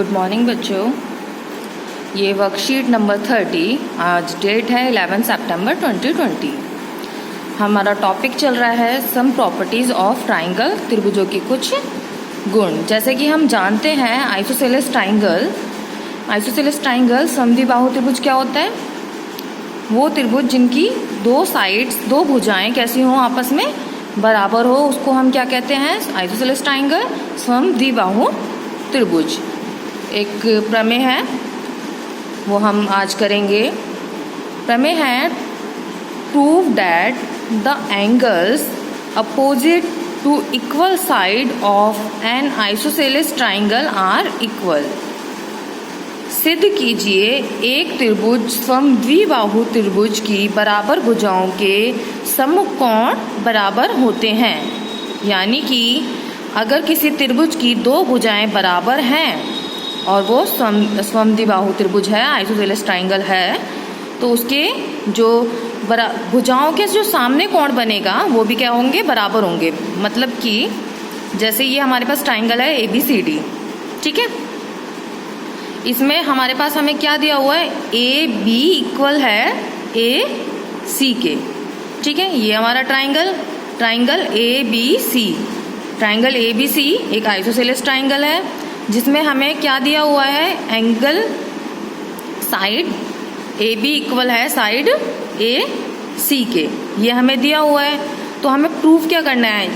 Good morning बच्चों। ये worksheet number 30, आज डेट है 11 सितंबर 2020। हमारा टॉपिक चल रहा है सम प्रॉपर्टीज़ ऑफ ट्राइंगल, त्रिभुजों के कुछ गुण। जैसे कि हम जानते हैं आइसोसेलेस ट्राइंगल समद्विबाहु त्रिभुज क्या होता है? वो त्रिभुज जिनकी दो साइड्स, दो भुजाएं कैसी हों, आपस में बराबर हो, उसको हम क्या कहते हैं? आइसोसेलेस ट्राइंगल, समद्विबाहु त्रिभुज। एक प्रमेय है, वो हम आज करेंगे। प्रमेय है prove that the angles opposite to equal side of an isosceles triangle are equal. सिद्ध कीजिए एक त्रिभुज समद्विबाहु त्रिभुज की बराबर भुजाओं के समकोण बराबर होते हैं। यानी कि अगर किसी त्रिभुज की दो भुजाएं बराबर हैं और वो समद्विबाहु त्रिभुज है, आइसोसेलेस ट्राइंगल है, तो उसके जो भुजाओं के जो सामने कोण बनेगा वो भी क्या होंगे? बराबर होंगे। मतलब कि जैसे ये हमारे पास ट्राइंगल है ABCD, ठीक है। इसमें हमारे पास हमें क्या दिया हुआ है? AB इक्वल है AC के, ठीक है। ये हमारा ट्राइंगल ABC, ट्राइंगल ABC एक आइसोसेलेस ट्राइंगल है जिसमें हमें क्या दिया हुआ है? एंगल साइड AB इक्वल है साइड AC के, ये हमें दिया हुआ है। तो हमें प्रूफ क्या करना है?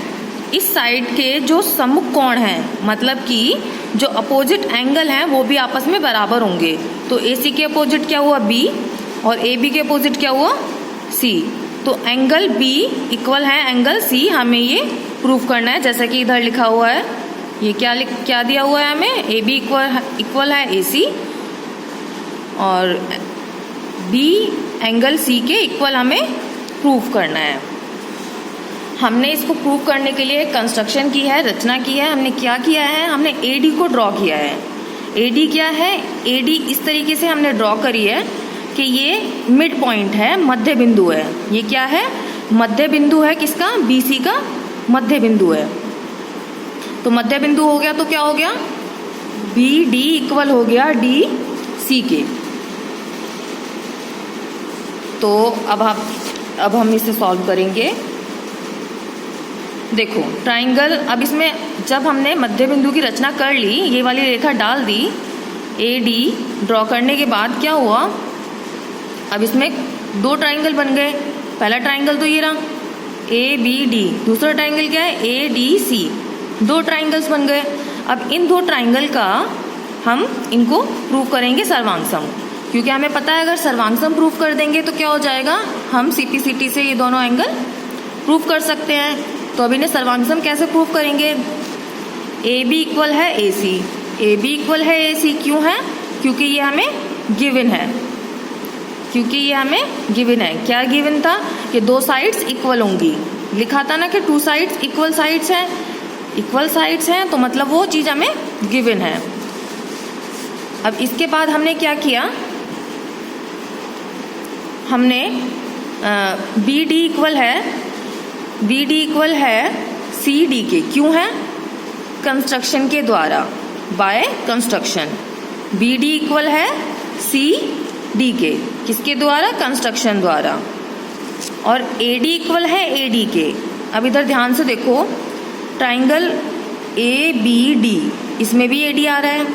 इस साइड के जो समकोण हैं, मतलब कि जो अपोजिट एंगल हैं वो भी आपस में बराबर होंगे। तो AC के अपोजिट क्या हुआ? B, और AB के अपोजिट क्या हुआ? C। तो एंगल B इक्वल है एंगल C, हमें ये प्रूफ करना है। जैसा कि इधर लिखा हुआ है, ये क्या दिया हुआ है हमें? AB इक्वल है AC और B एंगल C के इक्वल हमें प्रूफ करना है। हमने इसको प्रूफ करने के लिए कंस्ट्रक्शन की है, रचना की है। हमने क्या किया है? हमने AD को ड्रॉ किया है। AD क्या है? AD इस तरीके से हमने ड्रॉ करी है कि ये मिड पॉइंट है, मध्य बिंदु है। ये क्या है? मध्य बिंदु है। किसका? BC का मध्य बिंदु है। तो मध्य बिंदु हो गया तो क्या हो गया? BD इक्वल हो गया DC के। तो अब हम इसे सॉल्व करेंगे। देखो ट्राइंगल, अब इसमें जब हमने मध्य बिंदु की रचना कर ली, ये वाली रेखा डाल दी, AD ड्रॉ करने के बाद क्या हुआ? अब इसमें दो ट्राइंगल बन गए। पहला ट्राइंगल तो ये रहा ABD, दूसरा ट्राइंगल क्या है? ADC। दो ट्राइंगल्स बन गए। अब इन दो ट्राइंगल का हम इनको प्रूव करेंगे सर्वांगसम, क्योंकि हमें पता है अगर सर्वांगसम प्रूफ कर देंगे तो क्या हो जाएगा? हम CPCT से ये दोनों एंगल प्रूफ कर सकते हैं। तो अभी इन्हें सर्वांगसम कैसे प्रूफ करेंगे? AB इक्वल है AC, AB इक्वल है AC क्यों है? क्योंकि ये हमें गिवन है। क्या गिवन था? कि दो साइड्स इक्वल होंगी। लिखा था ना कि टू साइड्स इक्वल साइड्स हैं, तो मतलब वो चीज़ हमें गिवन है। अब इसके बाद हमने क्या किया? हमने BD इक्वल है CD के। क्यों है? कंस्ट्रक्शन के द्वारा, बाय कंस्ट्रक्शन। BD इक्वल है CD के, किसके द्वारा? कंस्ट्रक्शन द्वारा। और AD इक्वल है AD के। अब इधर ध्यान से देखो, ट्राइंगल ABD, इसमें भी AD आ रहा है,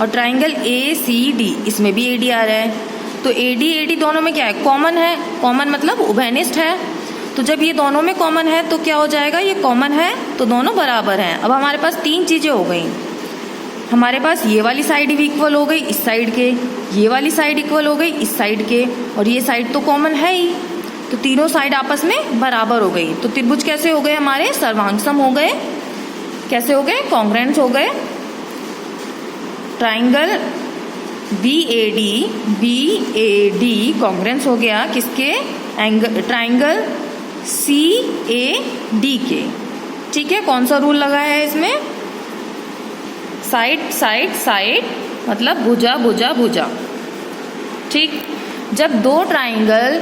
और ट्राइंगल ACD, इसमें भी AD आ रहा है। तो AD दोनों में क्या है? कॉमन है। कॉमन मतलब उभयनिष्ठ है। तो जब ये दोनों में कॉमन है तो क्या हो जाएगा? ये कॉमन है तो दोनों बराबर हैं। अब हमारे पास तीन चीज़ें हो गई। हमारे पास ये वाली साइड भी इक्वल हो गई इस साइड के, ये वाली साइड इक्वल हो गई इस साइड के, और ये साइड तो कॉमन है ही। तो तीनों साइड आपस में बराबर हो गई। तो त्रिभुज कैसे हो गए? हमारे सर्वांगसम हो गए। कैसे हो गए? कॉन्ग्रुएंट हो गए। ट्राइंगल BAD कॉन्ग्रुएंस हो गया किसके? ट्राइंगल CAD के, ठीक है। कौन सा रूल लगा है इसमें? साइड मतलब भुजा, ठीक। जब दो ट्राइंगल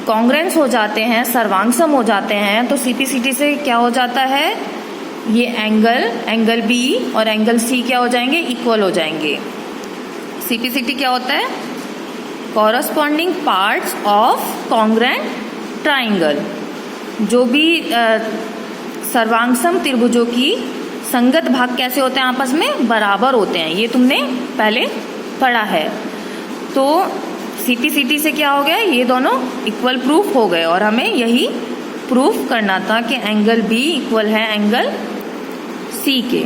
कॉन्ग्रुएंस हो जाते हैं, सर्वांगसम हो जाते हैं, तो CPCT से क्या हो जाता है? ये एंगल बी और एंगल सी क्या हो जाएंगे, इक्वल हो जाएंगे। सीपीसीटी क्या होता है, corresponding parts of congruent triangle. जो भी सर्वांगसम त्रिभुजों की संगत भाग कैसे होते हैं, आपस में बराबर होते हैं। ये तुमने पहले पढ़ा है। तो सीपीसीटी से क्या हो गया, ये दोनों इक्वल प्रूफ हो गए और हमें यही प्रूफ करना था कि एंगल बी इक्वल है एंगल सी के।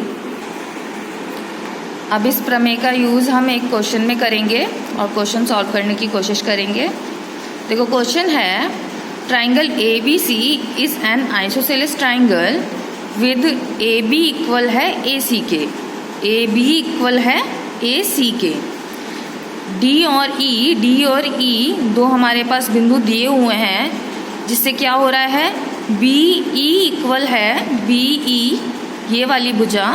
अब इस प्रमेय का यूज़ हम एक क्वेश्चन में करेंगे और क्वेश्चन सॉल्व करने की कोशिश करेंगे। देखो क्वेश्चन है, triangle A B C is an isosceles triangle with A B equal है ए सी के, ए बी इक्वल है ए सी के। डी और ई दो हमारे पास बिंदु दिए हुए हैं, जिससे क्या हो रहा है, बी ई इक्वल है बी ई, ये वाली भुजा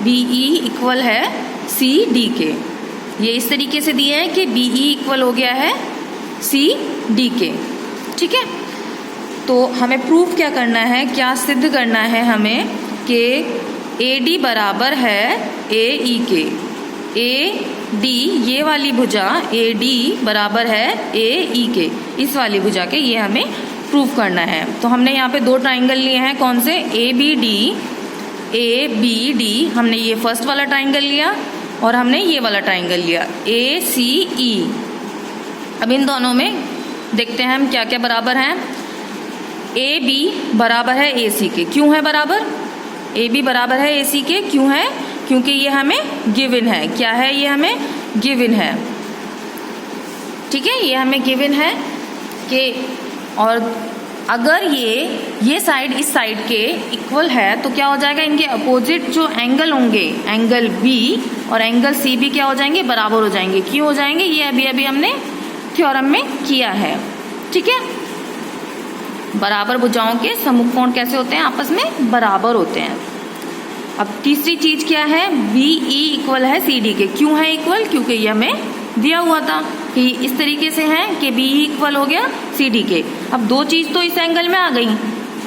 बी ई इक्वल है सी डी के। ये इस तरीके से दिए हैं कि बी ई इक्वल हो गया है सी डी के। ठीक है, तो हमें प्रूफ क्या करना है, क्या सिद्ध करना है हमें कि ए डी बराबर है ए ई के। ए डी ये वाली भुजा ए डी बराबर है ए ई के, इस वाली भुजा के, ये हमें प्रूफ करना है। तो हमने यहाँ पे दो ट्राइंगल लिए हैं, कौन से, ए बी डी। हमने ये फर्स्ट वाला ट्राइंगल लिया और हमने ये वाला ट्राइंगल लिया ए सी ई। अब इन दोनों में देखते हैं हम क्या क्या बराबर हैं। ए बी बराबर है ए सी के, क्यों है बराबर, ए बी बराबर है ए सी के, क्यों है, क्योंकि ये हमें गिवन है। क्या है, ये हमें गिवन है। ठीक है, ये हमें गिवन है कि, और अगर ये साइड इस साइड के इक्वल है तो क्या हो जाएगा, इनके अपोजिट जो एंगल होंगे, एंगल बी और एंगल सी भी क्या हो जाएंगे, बराबर हो जाएंगे। क्यों हो जाएंगे, ये अभी हमने थ्योरम में किया है। ठीक है, बराबर भुजाओं के सम्मुख कोण कैसे होते हैं, आपस में बराबर होते हैं। अब तीसरी चीज क्या है, बी ई इक्वल है सी डी के। क्यों है इक्वल, क्योंकि ये हमें दिया हुआ था कि इस तरीके से है कि बी ई इक्वल हो गया सी डी के। अब दो चीज तो इस एंगल में आ गई,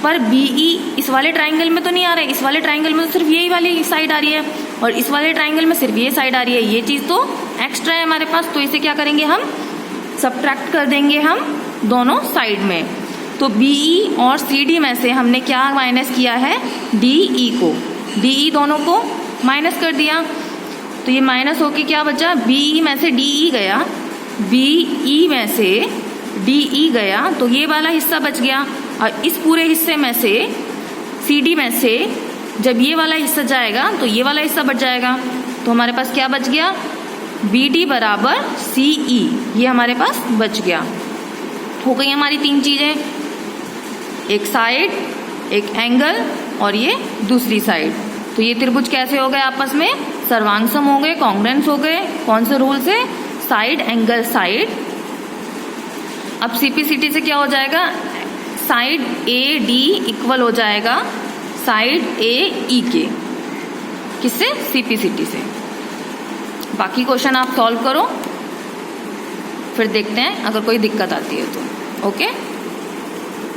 पर बी ई इस वाले ट्राइंगल में तो नहीं आ रहा है। इस वाले ट्राइंगल में तो सिर्फ यही वाली साइड आ रही है और इस वाले ट्राइंगल में सिर्फ ये साइड आ रही है। ये चीज तो एक्स्ट्रा है हमारे पास, तो इसे क्या करेंगे, हम सबट्रैक्ट कर देंगे हम दोनों साइड में। तो बी ई और सी डी में से हमने क्या माइनस किया है, डी ई को, डी ई दोनों को माइनस कर दिया। तो ये माइनस होके क्या बचा, बी ई में से डी ई गया, बी ई में से डी ई गया, तो ये वाला हिस्सा बच गया। और इस पूरे हिस्से में से सी डी में से जब ये वाला हिस्सा जाएगा तो ये वाला हिस्सा बच जाएगा। तो हमारे पास क्या बच गया, बी डी बराबर सी ई, ये हमारे पास बच गया। हो गई हमारी तीन चीज़ें, एक साइड, एक एंगल और ये दूसरी साइड। तो ये त्रिभुज कैसे हो गए, आपस में सर्वांगसम हो गए, कॉन्ग्रुएंस हो गए। कौन से रूल से, साइड एंगल साइड। अब सीपीसीटी से क्या हो जाएगा, साइड ए डी इक्वल हो जाएगा साइड ए ई के। किससे, सीपीसीटी से। बाकी क्वेश्चन आप सॉल्व करो, फिर देखते हैं अगर कोई दिक्कत आती है तो। ओके।